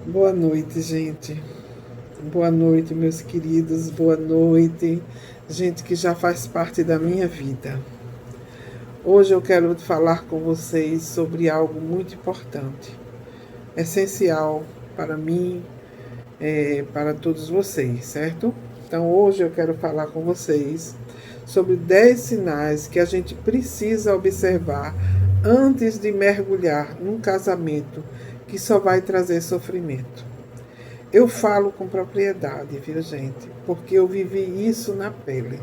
Boa noite, gente. Boa noite, meus queridos. Boa noite, gente que já faz parte da minha vida. Hoje eu quero falar com vocês sobre algo muito importante, essencial para mim, para todos vocês, certo? Então hoje eu quero falar com vocês sobre 10 sinais que a gente precisa observar antes de mergulhar num casamento que só vai trazer sofrimento. Eu falo com propriedade, viu, gente? Porque eu vivi isso na pele.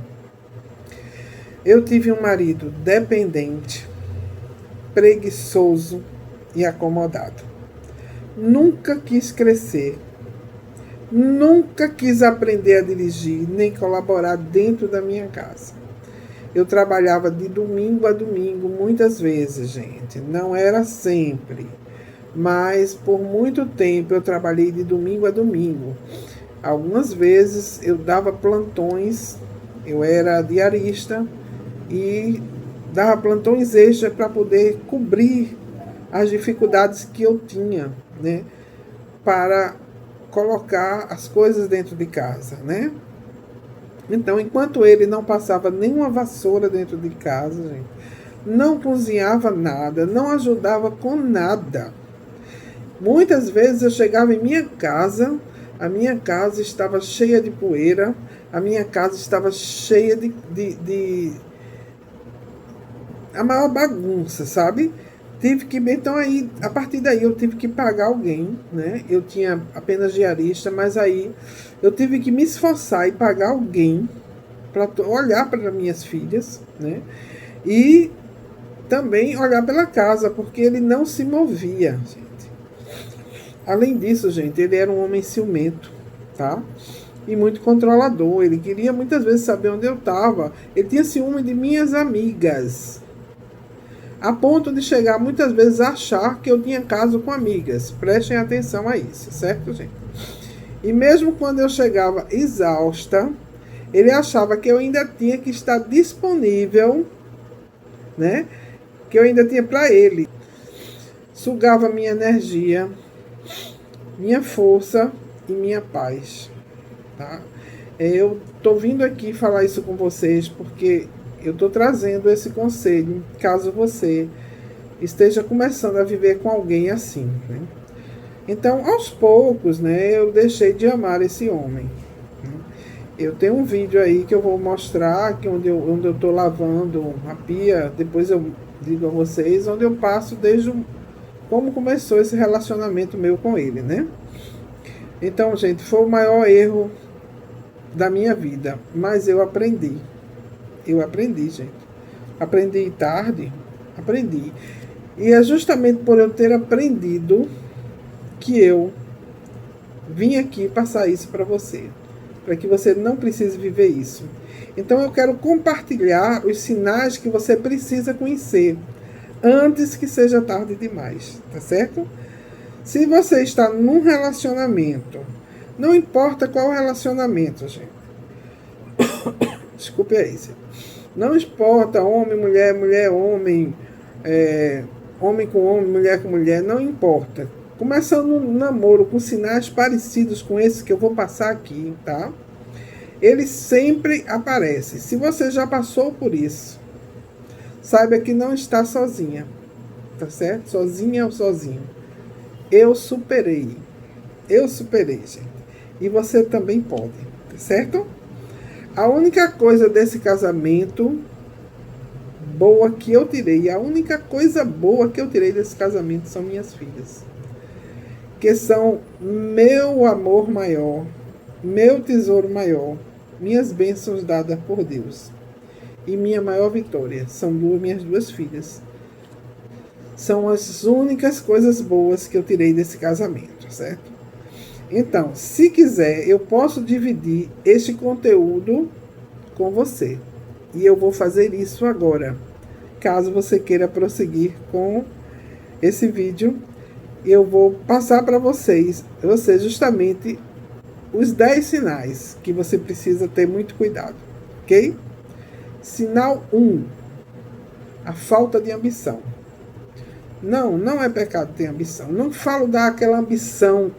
Eu tive um marido dependente, preguiçoso e acomodado. Nunca quis crescer, nunca quis aprender a dirigir, nem colaborar dentro da minha casa. Eu trabalhava de domingo a domingo, muitas vezes, gente. Não era sempre, mas por muito tempo eu trabalhei de domingo a domingo. Algumas vezes eu dava plantões, eu era diarista e dava plantões extras para poder cobrir as dificuldades que eu tinha, né, para colocar as coisas dentro de casa, né? Então, enquanto ele não passava nenhuma vassoura dentro de casa, gente, não cozinhava nada, não ajudava com nada. Muitas vezes eu chegava em minha casa, a minha casa estava cheia de poeira, a minha casa estava cheia de a maior bagunça, sabe? Tive que, então aí, a partir daí eu tive que pagar alguém, né? Eu tinha apenas diarista, mas aí eu tive que me esforçar e pagar alguém para olhar para minhas filhas, né? E também olhar pela casa, porque ele não se movia, gente. Além disso, gente, ele era um homem ciumento, tá? E muito controlador. Ele queria muitas vezes saber onde eu estava. Ele tinha ciúme de minhas amigas, a ponto de chegar muitas vezes a achar que eu tinha caso com amigas. Prestem atenção a isso, certo, gente? E mesmo quando eu chegava exausta, ele achava que eu ainda tinha que estar disponível, né? Que eu ainda tinha para ele. Sugava minha energia, minha força e minha paz, tá? Eu tô vindo aqui falar isso com vocês porque eu tô trazendo esse conselho, caso você esteja começando a viver com alguém assim, né? Então, aos poucos, né, eu deixei de amar esse homem. Eu tenho um vídeo aí que eu vou mostrar, que onde eu tô lavando a pia, depois eu digo a vocês, onde eu passo desde como começou esse relacionamento meu com ele, né? Então, gente, foi o maior erro da minha vida, mas eu aprendi. Eu aprendi, gente. Aprendi tarde, aprendi. E é justamente por eu ter aprendido que eu vim aqui passar isso para você, para que você não precise viver isso. Então eu quero compartilhar os sinais que você precisa conhecer antes que seja tarde demais, tá certo? Se você está num relacionamento, não importa qual relacionamento, gente. Desculpe aí, não importa homem, mulher, mulher, homem, homem com homem, mulher com mulher, não importa. Começando um namoro com sinais parecidos com esses que eu vou passar aqui, tá? Ele sempre aparece. Se você já passou por isso, saiba que não está sozinha, tá certo? Sozinha ou sozinho. Eu superei. Eu superei, gente. E você também pode, tá certo? A única coisa desse casamento boa que eu tirei, a única coisa boa que eu tirei desse casamento são minhas filhas, que são meu amor maior, meu tesouro maior, minhas bênçãos dadas por Deus. E minha maior vitória são minhas duas filhas. São as únicas coisas boas que eu tirei desse casamento, certo? Então, se quiser, eu posso dividir este conteúdo com você. E eu vou fazer isso agora. Caso você queira prosseguir com esse vídeo, eu vou passar para vocês justamente os 10 sinais que você precisa ter muito cuidado, ok? Sinal 1, a falta de ambição. Não é pecado ter ambição. Não falo daquela ambição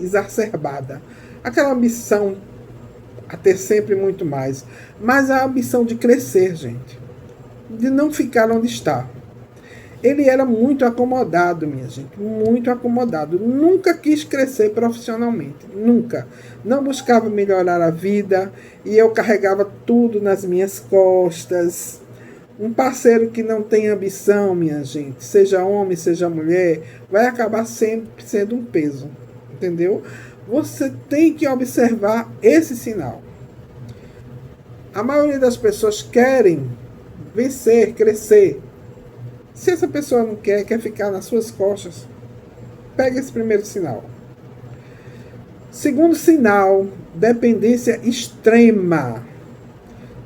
exacerbada. Aquela ambição a ter sempre muito mais. Mas a ambição de crescer, gente. De não ficar onde está. Ele era muito acomodado, minha gente, muito acomodado. Nunca quis crescer profissionalmente, nunca. Não buscava melhorar a vida e eu carregava tudo nas minhas costas. Um parceiro que não tem ambição, minha gente, seja homem, seja mulher, vai acabar sempre sendo um peso, entendeu? Você tem que observar esse sinal. A maioria das pessoas querem vencer, crescer. Se essa pessoa não quer ficar nas suas costas, pega esse primeiro sinal. Segundo sinal, dependência extrema.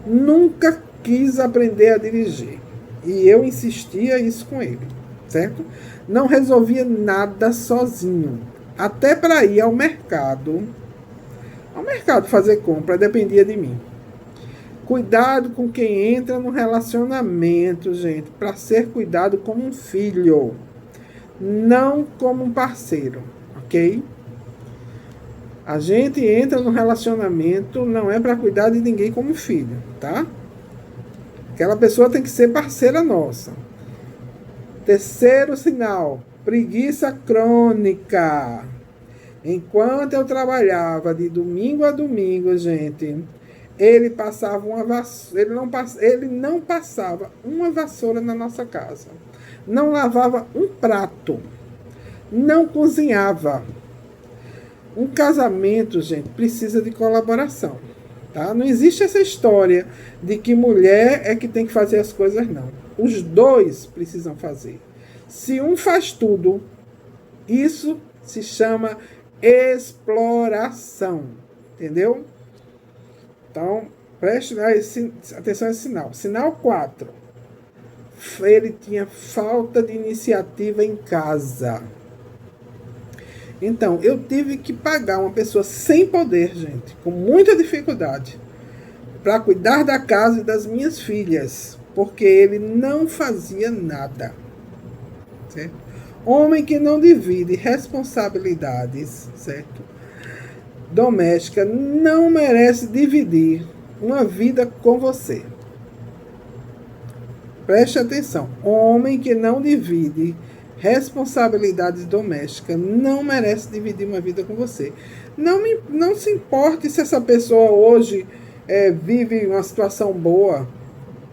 Nunca quis aprender a dirigir. E eu insistia isso com ele, certo? Não resolvia nada sozinho. Até para ir ao mercado fazer compra, dependia de mim. Cuidado com quem entra no relacionamento, gente, para ser cuidado como um filho, não como um parceiro, ok? A gente entra no relacionamento não é para cuidar de ninguém como filho, tá? Aquela pessoa tem que ser parceira nossa. Terceiro sinal, preguiça crônica. Enquanto eu trabalhava de domingo a domingo, gente, ele passava uma vassoura, ele não passava uma vassoura na nossa casa. Não lavava um prato. Não cozinhava. Um casamento, gente, precisa de colaboração, tá? Não existe essa história de que mulher é que tem que fazer as coisas, não. Os dois precisam fazer. Se um faz tudo, isso se chama exploração, entendeu? Então, preste atenção a esse sinal. Sinal 4. Ele tinha falta de iniciativa em casa. Então, eu tive que pagar uma pessoa sem poder, gente, com muita dificuldade, para cuidar da casa e das minhas filhas, porque ele não fazia nada. Certo? Homem que não divide responsabilidades, certo? Doméstica não merece dividir uma vida com você. Preste atenção. Homem que não divide responsabilidades domésticas não merece dividir uma vida com você. Não se importe se essa pessoa hoje vive uma situação boa,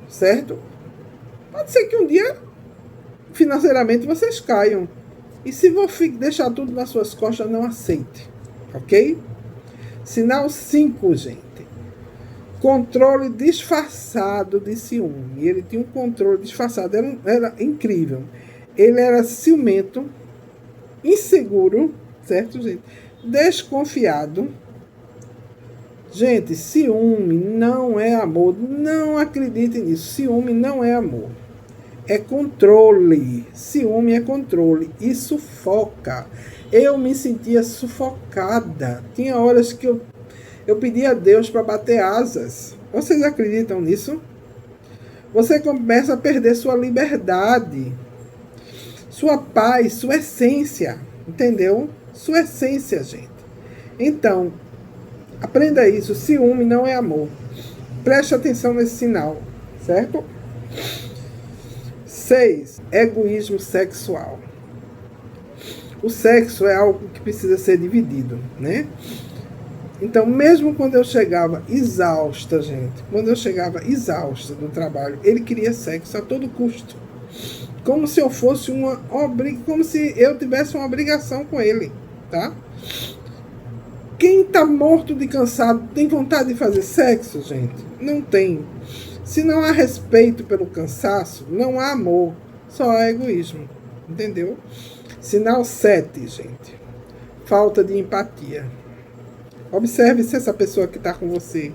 certo? Pode ser que um dia financeiramente vocês caiam. E se você deixar tudo nas suas costas, não aceite. Ok? Sinal 5, gente. Controle disfarçado de ciúme. Ele tinha um controle disfarçado. Era incrível. Ele era ciumento, inseguro, certo, gente? Desconfiado. Gente, ciúme não é amor. Não acreditem nisso. Ciúme não é amor. É controle. Ciúme é controle. E sufoca. Eu me sentia sufocada. Tinha horas que eu pedia a Deus para bater asas. Vocês acreditam nisso? Você começa a perder sua liberdade, sua paz, sua essência. Entendeu? Sua essência, gente. Então, aprenda isso. Ciúme não é amor. Preste atenção nesse sinal. Certo? 6. Egoísmo sexual. O sexo é algo que precisa ser dividido, né? Então, mesmo quando eu chegava exausta, gente, quando eu chegava exausta do trabalho, ele queria sexo a todo custo. Como se eu fosse como se eu tivesse uma obrigação com ele, tá? Quem tá morto de cansado tem vontade de fazer sexo, gente? Não tem. Se não há respeito pelo cansaço, não há amor, só há egoísmo, entendeu? Sinal 7, gente. Falta de empatia. Observe se essa pessoa que está com você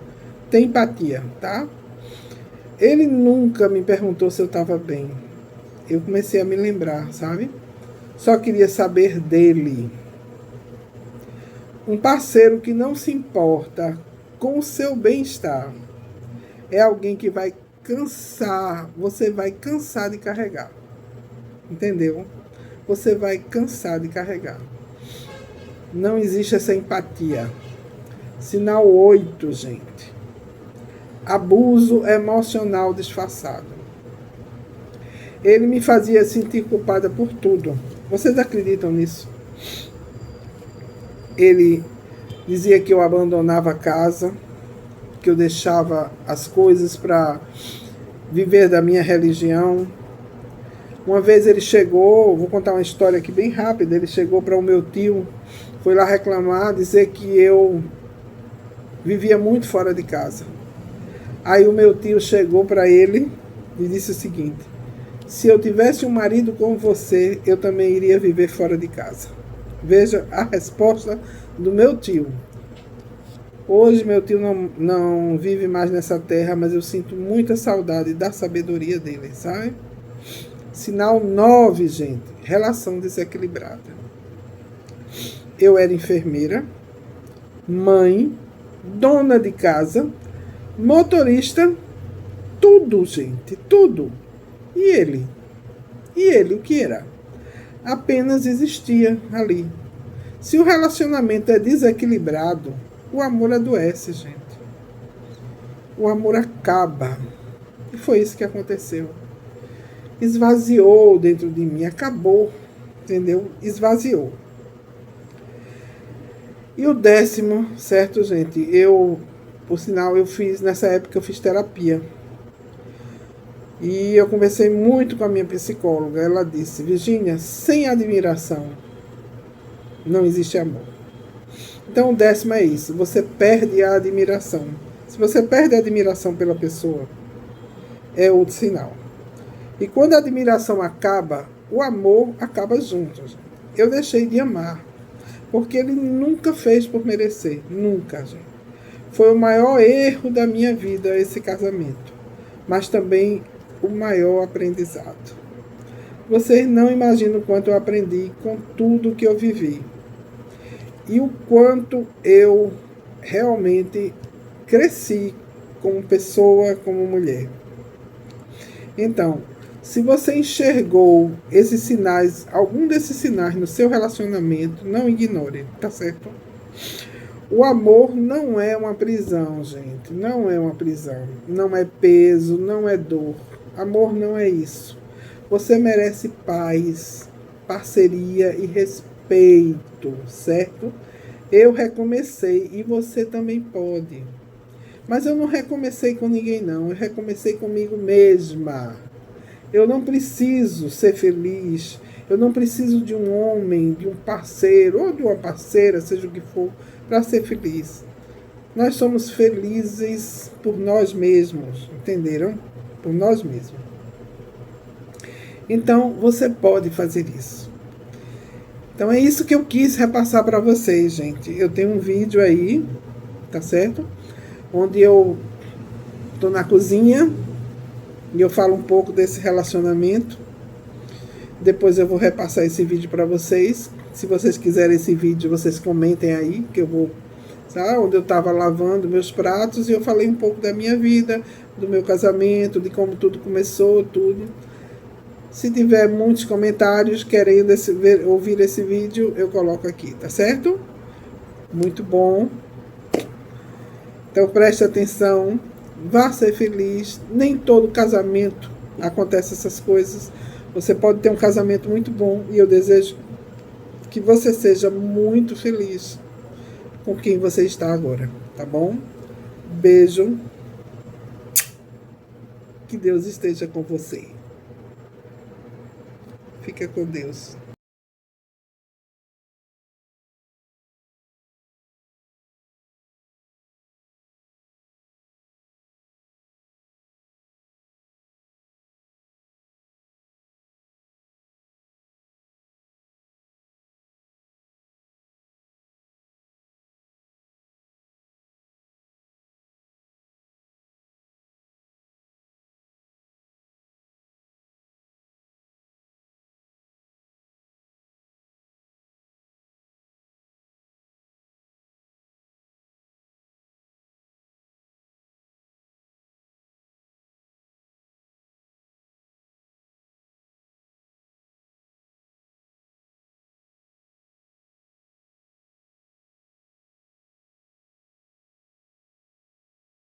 tem empatia, tá? Ele nunca me perguntou se eu estava bem. Eu comecei a me lembrar, sabe? Só queria saber dele. Um parceiro que não se importa com o seu bem-estar é alguém que vai cansar, você vai cansar de carregar. Entendeu? Você vai cansar de carregar. Não existe essa empatia. Sinal 8, gente. Abuso emocional disfarçado. Ele me fazia sentir culpada por tudo. Vocês acreditam nisso? Ele dizia que eu abandonava a casa, que eu deixava as coisas para viver da minha religião. Uma vez ele chegou, vou contar uma história aqui bem rápida, ele chegou para o meu tio, foi lá reclamar, dizer que eu vivia muito fora de casa. Aí o meu tio chegou para ele e disse o seguinte: se eu tivesse um marido como você, eu também iria viver fora de casa. Veja a resposta do meu tio. Hoje meu tio não vive mais nessa terra, mas eu sinto muita saudade da sabedoria dele, sabe? Sinal 9, gente. Relação desequilibrada. Eu era enfermeira, mãe, dona de casa, motorista, tudo, gente, tudo. E ele? E ele, o que era? Apenas existia ali. Se o relacionamento é desequilibrado, o amor adoece, gente. O amor acaba. E foi isso que aconteceu. Esvaziou dentro de mim, acabou, entendeu? Esvaziou. E o 10º, certo, gente? Por sinal, nessa época eu fiz terapia. E eu conversei muito com a minha psicóloga. Ela disse: Virgínia, sem admiração não existe amor. Então o 10º é isso, você perde a admiração. Se você perde a admiração pela pessoa, é outro sinal. E quando a admiração acaba, o amor acaba junto. Gente. Eu deixei de amar, porque ele nunca fez por merecer, nunca, gente. Foi o maior erro da minha vida esse casamento, mas também o maior aprendizado. Vocês não imaginam o quanto eu aprendi com tudo que eu vivi. E o quanto eu realmente cresci como pessoa, como mulher. Então, se você enxergou esses sinais, algum desses sinais no seu relacionamento, não ignore, tá certo? O amor não é uma prisão, gente. Não é uma prisão. Não é peso, não é dor. Amor não é isso. Você merece paz, parceria e respeito, certo? Eu recomecei e você também pode. Mas eu não recomecei com ninguém, não. Eu recomecei comigo mesma. Eu não preciso ser feliz. Eu não preciso de um homem, de um parceiro ou de uma parceira, seja o que for, para ser feliz. Nós somos felizes por nós mesmos, entenderam? Por nós mesmos. Então, você pode fazer isso. Então, é isso que eu quis repassar para vocês, gente. Eu tenho um vídeo aí, tá certo? Onde eu tô na cozinha e eu falo um pouco desse relacionamento. Depois eu vou repassar esse vídeo para vocês. Se vocês quiserem esse vídeo, vocês comentem aí, que eu vou, sabe? Onde eu estava lavando meus pratos e eu falei um pouco da minha vida, do meu casamento, de como tudo começou, tudo. Se tiver muitos comentários querendo ouvir esse vídeo, eu coloco aqui, tá certo? Muito bom. Então preste atenção, vá ser feliz. Nem todo casamento acontece essas coisas. Você pode ter um casamento muito bom e eu desejo que você seja muito feliz com quem você está agora, tá bom? Beijo. Que Deus esteja com você. Fica com Deus.